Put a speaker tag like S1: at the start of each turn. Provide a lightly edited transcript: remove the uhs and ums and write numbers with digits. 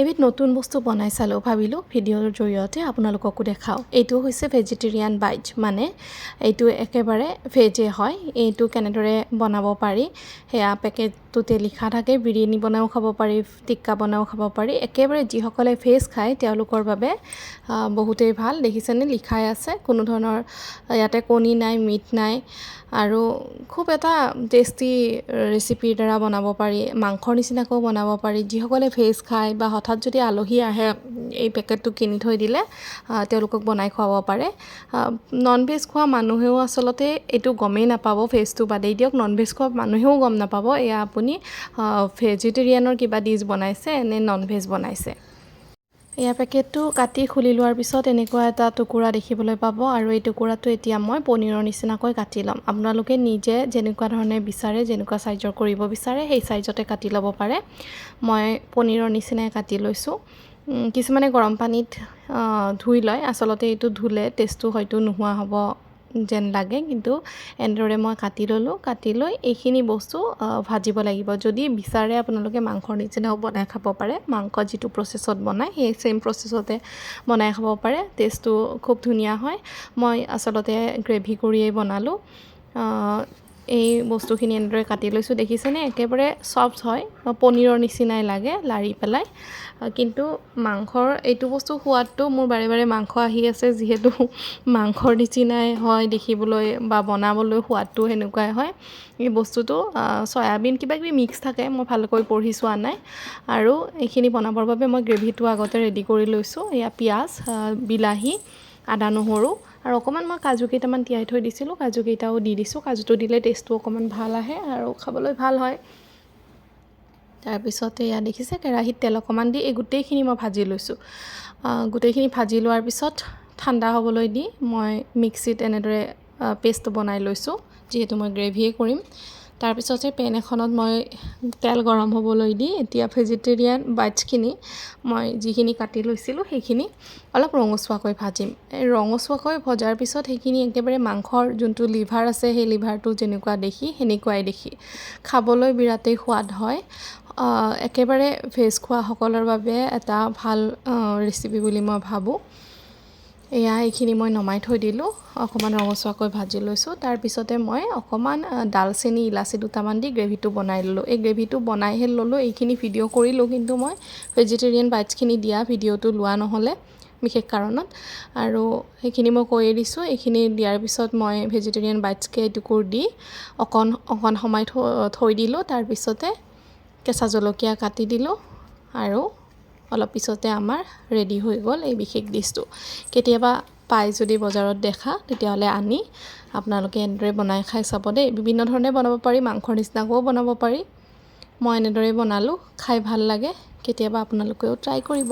S1: এবিধ নতুন বস্তু বনাই চালোঁ ভাবিলোঁ ভিডিঅ'ৰ জৰিয়তে আপোনালোককো দেখাওঁ। এইটো হৈছে ভেজিটেৰিয়ান বাইট, মানে এইটো একেবাৰে ভেজে হয়। এইটো কেনেদৰে বনাব পাৰি সেয়া পেকেটটোতে লিখা থাকে। বিৰিয়ানী বনাইও খাব পাৰি, টিক্কা বনাইও খাব পাৰি। একেবাৰে যিসকলে ভেজ খায় তেওঁলোকৰ বাবে বহুতেই ভাল। দেখিছেনে, লিখাই আছে, কোনো ধৰণৰ ইয়াতে কণী নাই, মিট নাই, আৰু খুব এটা টেষ্টি ৰেচিপিৰ দ্বাৰা বনাব পাৰি। মাংসৰ নিচিনাকৈও বনাব পাৰি। যিসকলে ভেজ খায় বা হঠাৎ যদি আলহী আহে, এই পেকেটটো কিনি থৈ দিলে তেওঁলোকক বনাই খুৱাব পাৰে। নন ভেজ খোৱা মানুহেও আচলতে এইটো গমেই নাপাব, ভেজটো বাদেই দিয়ক, নন ভেজ খোৱা মানুহেও গম নাপাব এয়া আপুনি ভেজিটেৰিয়ানৰ কিবা ডিছ বনাইছে নে নন ভেজ বনাইছে। এয়া পেকেটটো কাটি খুলি লোৱাৰ পিছত এনেকুৱা এটা টুকুৰা দেখিবলৈ পাব, আৰু এই টুকুৰাটো এতিয়া মই পনীৰৰ নিচিনাকৈ কাটি ল'ম। আপোনালোকে নিজে যেনেকুৱা ধৰণে বিচাৰে, যেনেকুৱা চাইজৰ কৰিব বিচাৰে সেই চাইজতে কাটি ল'ব পাৰে। মই পনীৰৰ নিচিনাই কাটি লৈছোঁ। কিছুমানে গৰম পানীত ধুই লয়, আচলতে এইটো ধুলে টেষ্টটো হয়তো নোহোৱা হ'ব যেন লাগে, কিন্তু এনেদৰে মই কাটি ল'লোঁ। কাটি লৈ এইখিনি বস্তু ভাজিব লাগিব। যদি বিচাৰে আপোনালোকে মাংসৰ নিচিনাও বনাই খাব পাৰে। মাংস যিটো প্ৰচেছত বনায় সেই চেম প্ৰচেছতে বনাই খাব পাৰে, টেষ্টটো খুব ধুনীয়া হয়। মই আচলতে গ্ৰেভি কৰিয়েই বনালোঁ। এই বস্তুখিনি এনেদৰে কাটি লৈছোঁ, দেখিছেনে, একেবাৰে চফ্ট হয়, পনীৰৰ নিচিনাই লাগে লাৰি পেলাই। কিন্তু মাংসৰ এইটো বস্তু সোৱাদটো মোৰ বাৰে বাৰে মাংস আহি আছে, যিহেতু মাংসৰ নিচিনাই হয় দেখিবলৈ বা বনাবলৈ সোৱাদটো সেনেকুৱাই হয়। এই বস্তুটো চয়াবিন কিবাকিবি মিক্স থাকে, মই ভালকৈ পঢ়ি চোৱা নাই। আৰু এইখিনি বনাবৰ বাবে মই গ্ৰেভিটো আগতে ৰেডি কৰি লৈছোঁ। এয়া পিঁয়াজ, বিলাহী, আদা নহৰু, আৰু অকণমান মই কাজু কেইটামান তিয়াই থৈ দিছিলোঁ, কাজু কেইটাও দি দিছোঁ। কাজুটো দিলে টেষ্টটো অকণমান ভাল আহে আৰু খাবলৈ ভাল হয়। তাৰপিছতে এয়া দেখিছে, কেৰাহীত তেল অকণমান দি এই গোটেইখিনি মই ভাজি লৈছোঁ। গোটেইখিনি ভাজি লোৱাৰ পিছত ঠাণ্ডা হ'বলৈ দি মই মিক্সিত এনেদৰে পেষ্ট বনাই লৈছোঁ, যিহেতু মই গ্ৰেভিয়ে কৰিম। তাৰপিছতে পেন এখনত মই তেল গৰম হ'বলৈ দি এতিয়া ভেজিটেৰিয়ান বাইটছখিনি মই যিখিনি কাটি লৈছিলোঁ সেইখিনি অলপ ৰঙচুৱাকৈ ভাজিম। এই ৰঙচুৱাকৈ ভজাৰ পিছত সেইখিনি একেবাৰে মাংসৰ যোনটো লিভাৰ আছে সেই লিভাৰটো যেনেকুৱা দেখি সেনেকুৱাই দেখি খাবলৈ বিৰাটেই সোৱাদ হয়। একেবাৰে ভেজ খোৱাসকলৰ বাবে এটা ভাল ৰেচিপি বুলি মই ভাবোঁ। এয়া এইখিনি মই নমাই থৈ দিলোঁ, অকণমান ৰঙচুৱাকৈ ভাজি লৈছোঁ। তাৰপিছতে মই অকণমান ডালচেনি, ইলাচি দুটামান দি গ্ৰেভিটো বনাই ল'লোঁ। এই গ্ৰেভিটো বনাইহে ল'লোঁ, এইখিনি ভিডিঅ' কৰিলোঁ, কিন্তু মই ভেজিটেৰিয়ান বাইটছখিনি দিয়া ভিডিঅ'টো লোৱা নহ'লে বিশেষ কাৰণত। আৰু সেইখিনি মই কৈয়ে দিছোঁ। এইখিনি দিয়াৰ পিছত মই ভেজিটেৰিয়ান বাইটছকেইটুকুৰ দি অকণ সময় থৈ দিলোঁ। তাৰপিছতে কেঁচা জলকীয়া কাটি দিলোঁ, আৰু অলপ পিছতে আমাৰ ৰেডি হৈ গ'ল এই বিশেষ ডিছটো। কেতিয়াবা পাই যদি বজাৰত দেখা, তেতিয়াহ'লে আনি আপোনালোকে এনেদৰে বনাই খাই চাব দেই। বিভিন্ন ধৰণে বনাব পাৰি, মাংসৰ নিচিনাকৈও বনাব পাৰি। মই এনেদৰে বনালোঁ, খাই ভাল লাগে। কেতিয়াবা আপোনালোকেও ট্ৰাই কৰিব।